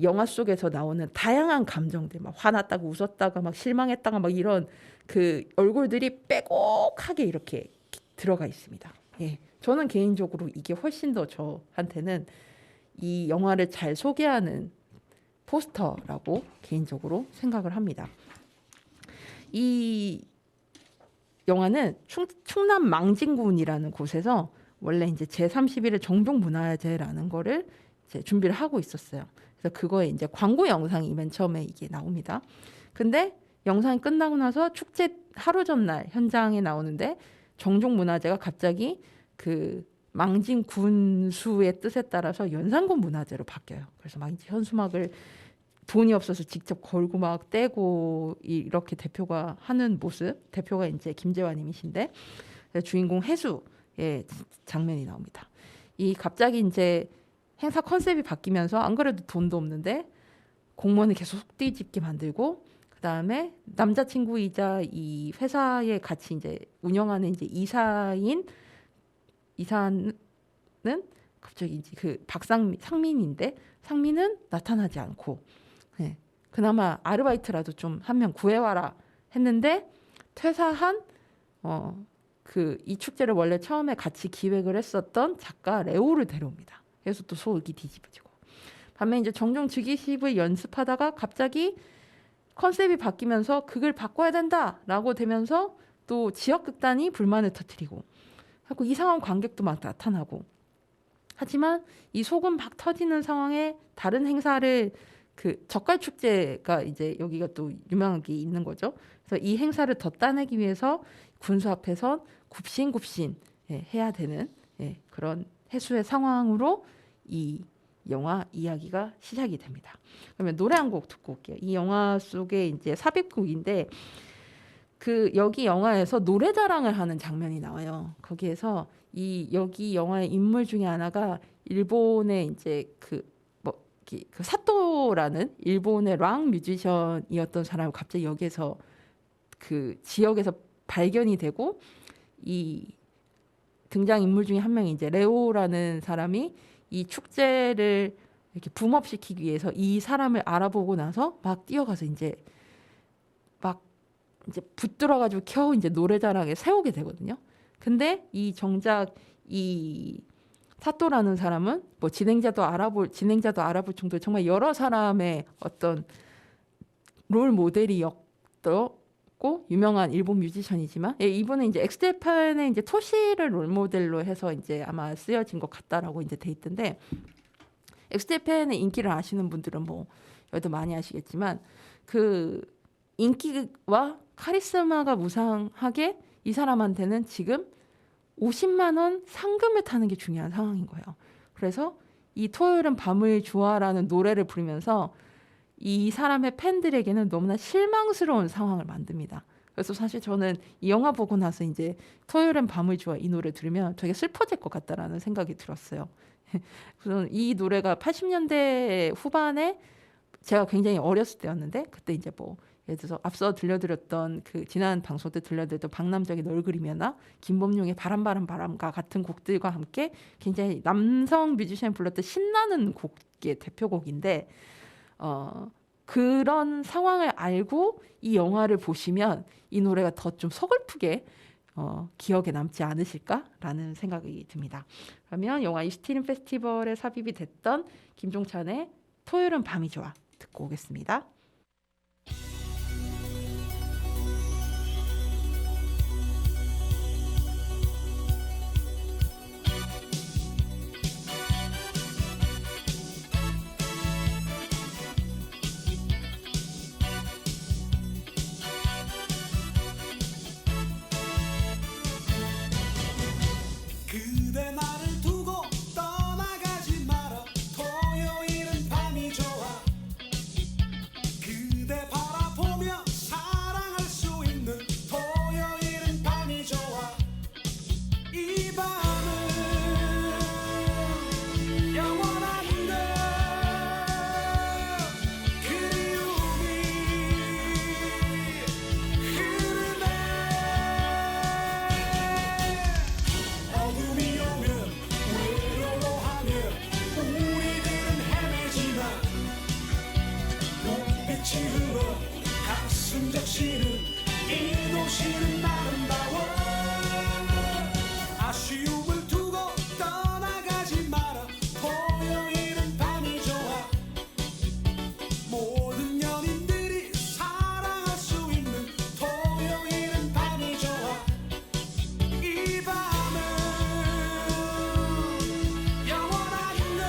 영화 속에서 나오는 다양한 감정들 막 화났다가 웃었다가 막 실망했다가 막 이런 그 얼굴들이 빼곡하게 이렇게 들어가 있습니다. 예, 저는 개인적으로 이게 훨씬 더 저한테는 이 영화를 잘 소개하는 포스터라고 개인적으로 생각을 합니다. 이 영화는 충남 망진군이라는 곳에서 원래 이제 제31회 정동문화제라는 거를 이제 준비를 하고 있었어요. 그래서 그거에 이제 광고 영상이 맨 처음에 이게 나옵니다. 근데 영상이 끝나고 나서 축제 하루 전날 현장에 나오는데 정종문화재가 갑자기 그 망진 군수의 뜻에 따라서 연산군 문화재로 바뀌어요. 그래서 막 이제 현수막을 돈이 없어서 직접 걸고 막 떼고 이렇게 대표가 하는 모습, 대표가 이제 김재환님이신데 주인공 해수의 장면이 나옵니다. 이 갑자기 이제 행사 컨셉이 바뀌면서 안 그래도 돈도 없는데 공무원을 계속 속 뒤집게 만들고 그 다음에 남자친구이자 이 회사에 같이 이제 운영하는 이제 이사는 갑자기 이제 그 상민인데 상민은 나타나지 않고 네, 그나마 아르바이트라도 좀 한 명 구해와라 했는데 퇴사한 그 이 축제를 원래 처음에 같이 기획을 했었던 작가 레오를 데려옵니다. 그래서 또 속이 뒤집어지고 반면 이제 정종 즉위식을 연습하다가 갑자기 컨셉이 바뀌면서 극을 바꿔야 된다라고 되면서 또 지역극단이 불만을 터뜨리고 하고 이상한 관객도 막 나타나고 하지만 이 속은 막 터지는 상황에 다른 행사를 그 젓갈 축제가 이제 여기가 또 유명한 게 있는 거죠. 그래서 이 행사를 더 따내기 위해서 군수 앞에서 굽신굽신 해야 되는 그런 해수의 상황으로 이 영화 이야기가 시작이 됩니다. 그러면 노래 한 곡 듣고 올게요. 이 영화 속에 이제 삽입곡인데 그 여기 영화에서 노래 자랑을 하는 장면이 나와요. 거기에서 여기 영화의 인물 중에 하나가 일본의 이제 그 사토라는 일본의 락 뮤지션이었던 사람이 갑자기 여기에서 그 지역에서 발견이 되고 이 등장 인물 중에 한 명이 이제 레오라는 사람이 이 축제를 이렇게 붐업시키기 위해서 이 사람을 알아보고 나서 막 뛰어가서 이제 붙들어가지고 겨우 이제 노래자랑에 세우게 되거든요. 근데 이 정작 이 사토라는 사람은 뭐 진행자도 알아볼 정도로 정말 여러 사람의 어떤 롤 모델이었고 유명한 일본 뮤지션이지만 이분은 이제 엑스제팬의 이제 토시를 롤 모델로 해서 이제 아마 쓰여진 것 같다라고 이제 돼 있던데 엑스제팬의 인기를 아시는 분들은 뭐 여기도 많이 아시겠지만 그 인기와 카리스마가 무상하게 이 사람한테는 지금 50만 원 상금을 타는 게 중요한 상황인 거예요. 그래서 이 토요일은 밤을 주아라는 노래를 부르면서 이 사람의 팬들에게는 너무나 실망스러운 상황을 만듭니다. 그래서 사실 저는 이 영화 보고 나서 이제 토요일은 밤을 주아 이 노래 들으면 되게 슬퍼질 것 같다라는 생각이 들었어요. 그래서 이 노래가 80년대 후반에 제가 굉장히 어렸을 때였는데 그때 이제 뭐 예를 들어서 앞서 들려드렸던 그 지난 방송 때 들려드렸던 박남정의 널 그리며나 김범용의 바람과 같은 곡들과 함께 굉장히 남성 뮤지션이 불렀던 신나는 곡의 대표곡인데 그런 상황을 알고 이 영화를 보시면 이 노래가 더 좀 서글프게 기억에 남지 않으실까라는 생각이 듭니다. 그러면 영화 이스티린 페스티벌에 삽입이 됐던 김종찬의 토요일은 밤이 좋아 듣고 오겠습니다. 그대 나를 두고 떠나가지 마라 토요일은 밤이 좋아 그대 바라보며 사랑할 수 있는 토요일은 밤이 좋아 이 밤은 영원한데 그리움이 흐르네 어둠이 오면 외로워하며 우리들은 헤매지만 눈빛이 흘러 가슴 적시는 이 도시는 아름다워 아쉬움을 두고 떠나가지 마라 토요일은 밤이 좋아 모든 연인들이 사랑할 수 있는 토요일은 밤이 좋아 이 밤은 영원한데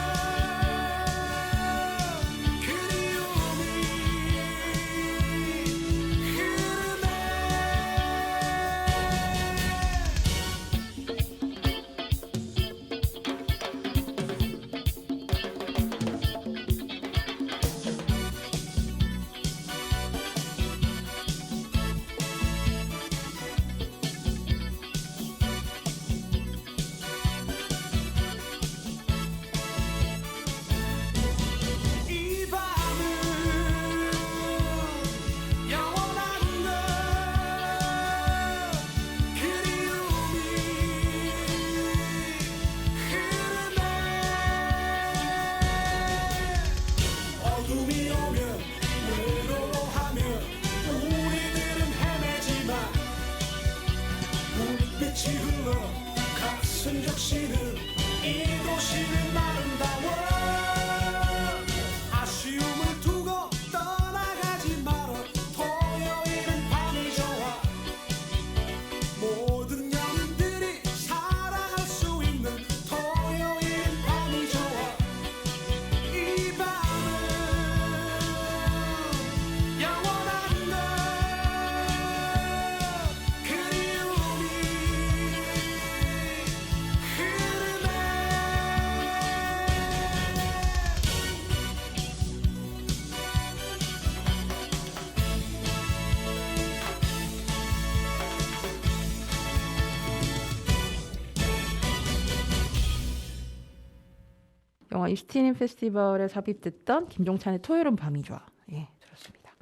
입스틴 페스티벌에 삽입됐던 김종찬의 토요일은 밤이 좋아. 예, 들었습니다.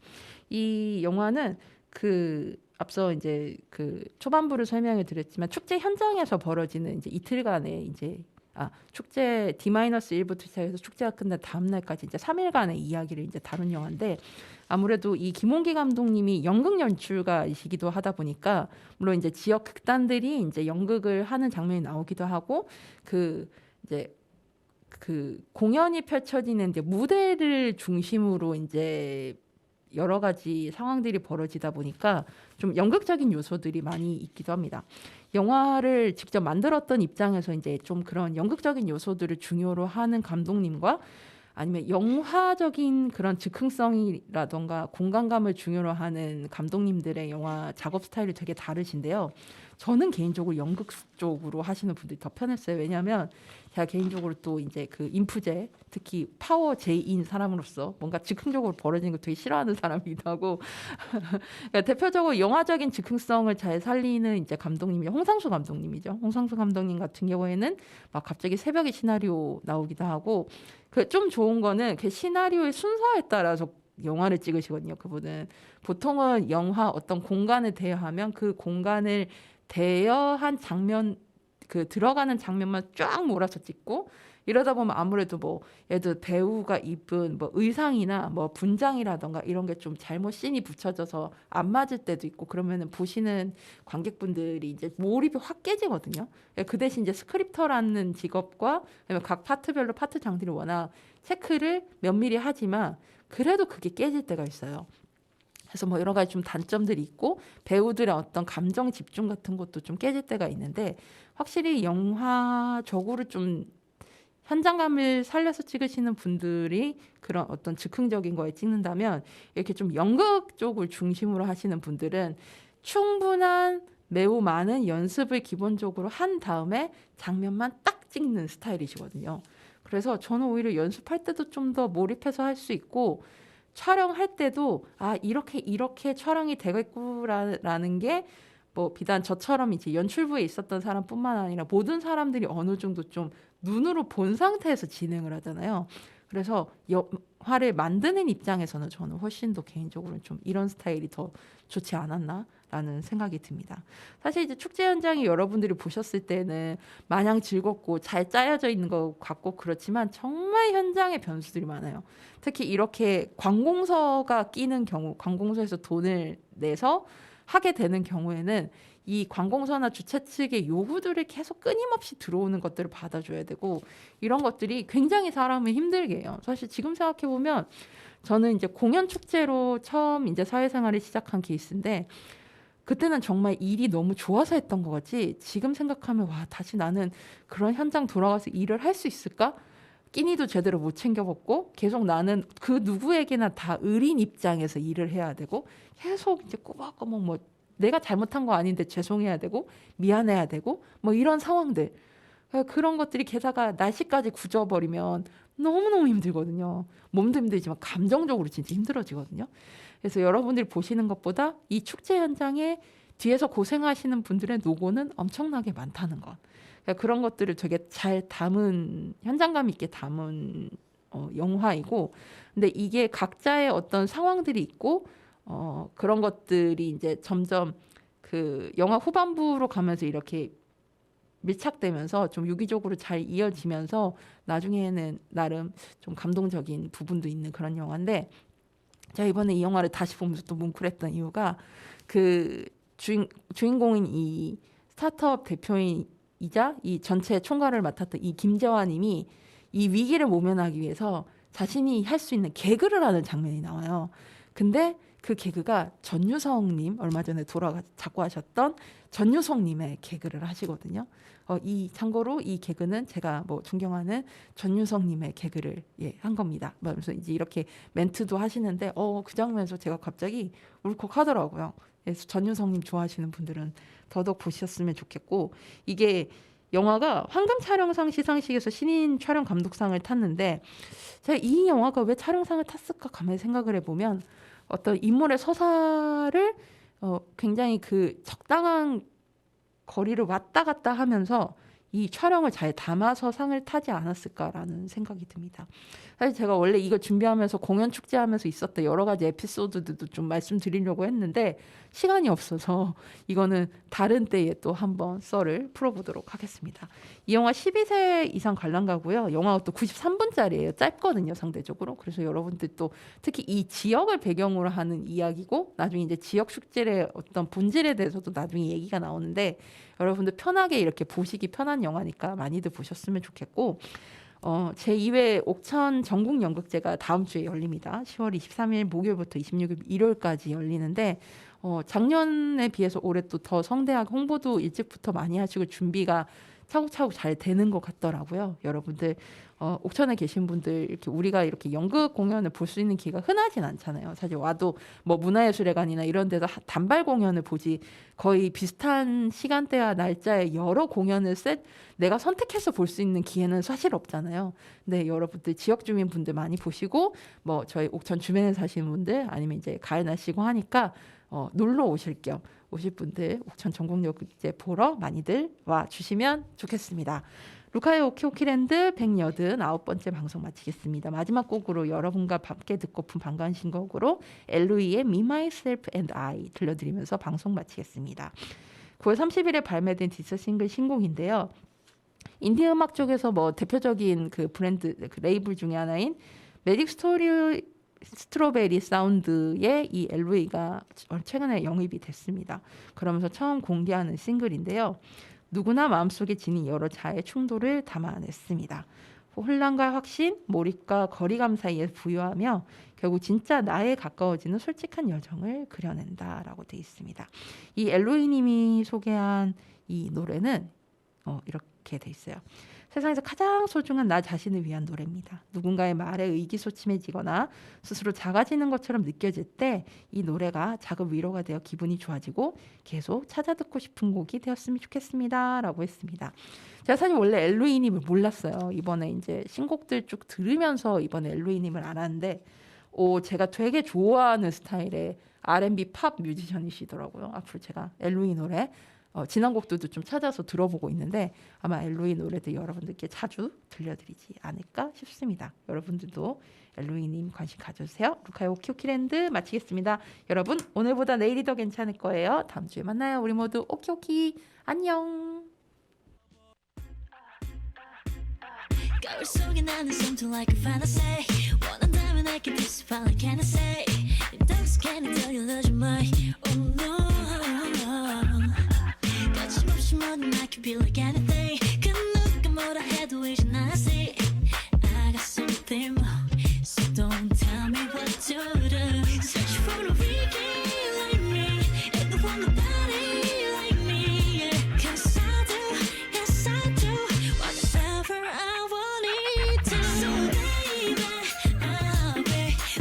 이 영화는 앞서 이제 초반부를 설명을 드렸지만 축제 현장에서 벌어지는 이제 이틀간의 이제 축제 D-1부터 시작해서 축제가 끝난 다음 날까지 이제 3일간의 이야기를 이제 다룬 영화인데, 아무래도 이 김홍기 감독님이 연극 연출가이시기도 하다 보니까 물론 이제 지역 극단들이 이제 연극을 하는 장면이 나오기도 하고 이제 공연이 펼쳐지는 이제 무대를 중심으로 이제 여러 가지 상황들이 벌어지다 보니까 좀 연극적인 요소들이 많이 있기도 합니다. 영화를 직접 만들었던 입장에서 이제 좀 그런 연극적인 요소들을 중요로 하는 감독님과 아니면 영화적인 그런 즉흥성이라던가 공간감을 중요로 하는 감독님들의 영화 작업 스타일이 되게 다르신데요. 저는 개인적으로 연극 쪽으로 하시는 분들이 더 편했어요. 왜냐하면 제가 개인적으로 또 이제 인프제, 특히 파워 J인 사람으로서 뭔가 즉흥적으로 벌어지는 걸 되게 싫어하는 사람이기도 하고 그러니까 대표적으로 영화적인 즉흥성을 잘 살리는 이제 감독님이 홍상수 감독님이죠. 홍상수 감독님 같은 경우에는 막 갑자기 새벽에 시나리오 나오기도 하고, 좀 좋은 거는 시나리오의 순서에 따라서 영화를 찍으시거든요. 그분은 보통은 영화 어떤 공간을 대여하면 그 공간을 대여한 장면, 들어가는 장면만 쫙 몰아서 찍고, 이러다 보면 아무래도 예를 들어 배우가 입은 의상이나 분장이라던가 이런 게 좀 잘못 씬이 붙여져서 안 맞을 때도 있고, 그러면은 보시는 관객분들이 이제 몰입이 확 깨지거든요. 그 대신 이제 스크립터라는 직업과 각 파트별로 파트 장들이 워낙 체크를 면밀히 하지만 그래도 그게 깨질 때가 있어요. 그래서 여러 가지 좀 단점들이 있고 배우들의 어떤 감정 집중 같은 것도 좀 깨질 때가 있는데, 확실히 영화적으로 좀 현장감을 살려서 찍으시는 분들이 그런 어떤 즉흥적인 거에 찍는다면, 이렇게 좀 연극 쪽을 중심으로 하시는 분들은 충분한 매우 많은 연습을 기본적으로 한 다음에 장면만 딱 찍는 스타일이시거든요. 그래서 저는 오히려 연습할 때도 좀 더 몰입해서 할 수 있고, 촬영할 때도 이렇게 촬영이 되겠구라는 게 비단 저처럼 이제 연출부에 있었던 사람뿐만 아니라 모든 사람들이 어느 정도 좀 눈으로 본 상태에서 진행을 하잖아요. 그래서 영화를 만드는 입장에서는 저는 훨씬 더 개인적으로는 좀 이런 스타일이 더 좋지 않았나라는 생각이 듭니다. 사실 이제 축제 현장이 여러분들이 보셨을 때는 마냥 즐겁고 잘 짜여져 있는 것 같고 그렇지만 정말 현장에 변수들이 많아요. 특히 이렇게 관공서가 끼는 경우, 관공서에서 돈을 내서 하게 되는 경우에는 이 관공서나 주최 측의 요구들이 계속 끊임없이 들어오는 것들을 받아줘야 되고, 이런 것들이 굉장히 사람을 힘들게 해요. 사실 지금 생각해 보면 저는 이제 공연 축제로 처음 이제 사회생활을 시작한 케이스인데, 그때는 정말 일이 너무 좋아서 했던 거 같지, 지금 생각하면 다시 나는 그런 현장 돌아가서 일을 할 수 있을까? 끼니도 제대로 못 챙겨 먹고 계속 나는 그 누구에게나 다 을인 입장에서 일을 해야 되고, 계속 이제 꼬박꼬박 내가 잘못한 거 아닌데 죄송해야 되고 미안해야 되고 이런 상황들, 그런 것들이 게다가 날씨까지 굳어버리면 너무너무 힘들거든요. 몸도 힘들지만 감정적으로 진짜 힘들어지거든요. 그래서 여러분들이 보시는 것보다 이 축제 현장에 뒤에서 고생하시는 분들의 노고는 엄청나게 많다는 것, 그런 것들을 되게 잘 담은, 현장감 있게 담은 영화이고, 근데 이게 각자의 어떤 상황들이 있고 그런 것들이 이제 점점 영화 후반부로 가면서 이렇게 밀착되면서 좀 유기적으로 잘 이어지면서 나중에는 나름 좀 감동적인 부분도 있는 그런 영화인데, 제가 이번에 이 영화를 다시 보면서 또 뭉클했던 이유가 주인공인 이 스타트업 대표이자 이 전체 총괄을 맡았던 이 김재환님이 이 위기를 모면하기 위해서 자신이 할 수 있는 개그를 하는 장면이 나와요. 근데 그 개그가 전유성님, 얼마 전에 자꾸 하셨던 전유성님의 개그를 하시거든요. 참고로 이 개그는 제가 존경하는 전유성님의 개그를 한 겁니다. 그래서 이제 이렇게 멘트도 하시는데 그 장면에서 제가 갑자기 울컥하더라고요. 그래서 전유성님 좋아하시는 분들은 더더욱 보셨으면 좋겠고, 이게 영화가 황금촬영상 시상식에서 신인 촬영 감독상을 탔는데, 제가 이 영화가 왜 촬영상을 탔을까 가만히 생각을 해보면, 어떤 인물의 서사를 굉장히 적당한 거리를 왔다 갔다 하면서 이 촬영을 잘 담아서 상을 타지 않았을까라는 생각이 듭니다. 사실 제가 원래 이거 준비하면서 공연 축제하면서 있었던 여러 가지 에피소드들도 좀 말씀드리려고 했는데 시간이 없어서 이거는 다른 때에 또 한번 썰을 풀어보도록 하겠습니다. 이 영화 12세 이상 관람가고요. 영화가 또 93분짜리예요. 짧거든요, 상대적으로. 그래서 여러분들 또 특히 이 지역을 배경으로 하는 이야기고 나중에 이제 지역 축제의 어떤 본질에 대해서도 나중에 얘기가 나오는데 여러분들 편하게 이렇게 보시기 편한 영화니까 많이들 보셨으면 좋겠고 제2회 옥천 전국 연극제가 다음 주에 열립니다. 10월 23일 목요일부터 26일 일요일까지 열리는데 작년에 비해서 올해 또 더 성대하게 홍보도 일찍부터 많이 하시고 준비가 차곡차곡 잘 되는 것 같더라고요. 여러분들 옥천에 계신 분들 이렇게 우리가 이렇게 연극 공연을 볼 수 있는 기회가 흔하진 않잖아요. 사실 와도 뭐 문화예술회관이나 이런 데서 단발 공연을 보지 거의 비슷한 시간대와 날짜에 여러 공연을 내가 선택해서 볼 수 있는 기회는 사실 없잖아요. 근데 여러분들 지역 주민 분들 많이 보시고 뭐 저희 옥천 주변에 사시는 분들 아니면 이제 가을 날씨고 하니까 놀러 오실 분들 옥천 전국연극제 보러 많이들 와 주시면 좋겠습니다. 루카의 오키오키랜드 189번째 방송 마치겠습니다. 마지막 곡으로 여러분과 함께 듣고픈 반가운 신곡으로 엘로이의 Me, Myself and I 들려드리면서 방송 마치겠습니다. 9월 30일에 발매된 디스 싱글 신곡인데요. 인디 음악 쪽에서 뭐 대표적인 그 브랜드 그 레이블 중에 하나인 매직 스트로베리 사운드의 이 엘로이가 최근에 영입이 됐습니다. 그러면서 처음 공개하는 싱글인데요. 누구나 마음속에 지닌 여러 자의 충돌을 담아냈습니다. 혼란과 확신, 몰입과 거리감 사이에 부여하며 결국 진짜 나에 가까워지는 솔직한 여정을 그려낸다라고 되어 있습니다. 이 엘로이님이 소개한 이 노래는 이렇게 돼 있어요. 세상에서 가장 소중한 나 자신을 위한 노래입니다. 누군가의 말에 의기소침해지거나 스스로 작아지는 것처럼 느껴질 때 이 노래가 작은 위로가 되어 기분이 좋아지고 계속 찾아 듣고 싶은 곡이 되었으면 좋겠습니다. 라고 했습니다. 제가 사실 원래 엘로이님을 몰랐어요. 이번에 이제 신곡들 쭉 들으면서 이번에 엘로이님을 알았는데 제가 되게 좋아하는 스타일의 R&B 팝 뮤지션이시더라고요. 앞으로 제가 엘로이 노래 지난 곡들도 좀 찾아서 들어보고 있는데 아마 엘로이 노래도 여러분들께 자주 들려드리지 않을까 싶습니다. 여러분들도 엘로이님 관심 가져주세요. 루카의 오키오키랜드 마치겠습니다. 여러분 오늘보다 내일이 더 괜찮을 거예요. 다음 주에 만나요. 우리 모두 오키오키 안녕. 거울 속에 나는 something like a fantasy 원한다면 I can testify like can I say intoxicated till you lose your mind oh no 거침없이 뭐든 I can be like anything 그 누가 뭐라 해도 이제 나 see I got something more so don't tell me what to do search for a freaky like me and the one nobody like me yeah. Cause I do, yes I do whatever I want it to so baby I'll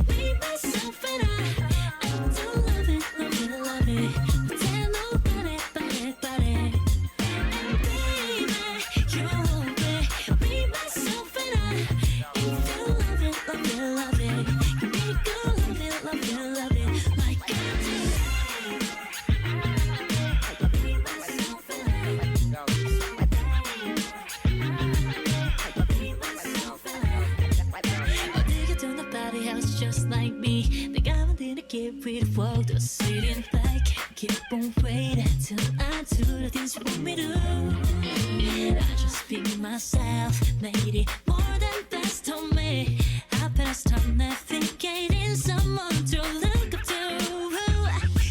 be myself and I do love it, love it, love it but tell nobody but it and baby you'll be myself and I if you love it, love it, love it you make good love it, love it, love it like I do be myself and I be myself and I 어디가 또 nobody else just like me 내가 만드는 길 위로 walk the city and like keep on waiting till I do the things you want me to I just be myself 내일이 more than best of me I better stop navigating someone to look up to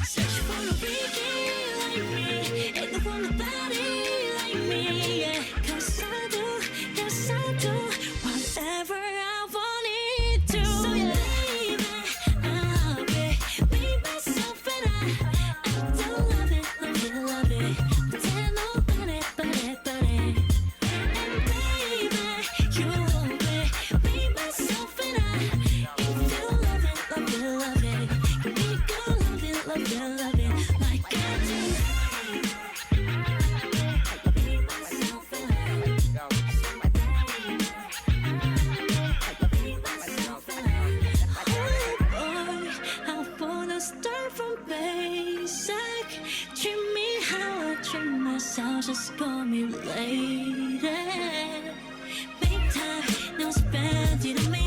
search for a freaky like me ain't no one nobody like me yeah. Cause I do, yes I do whatever I want it to so yeah, baby I'll be myself and I do love it, love it, love it but tell nobody but it and baby you'll be myself and I if you love it, love it, love it you make good love it, love it, love it like I do be myself and I be myself and I oh boy I wanna start from basic treat me how I treat myself just call me late 이래 Big time no spend it on me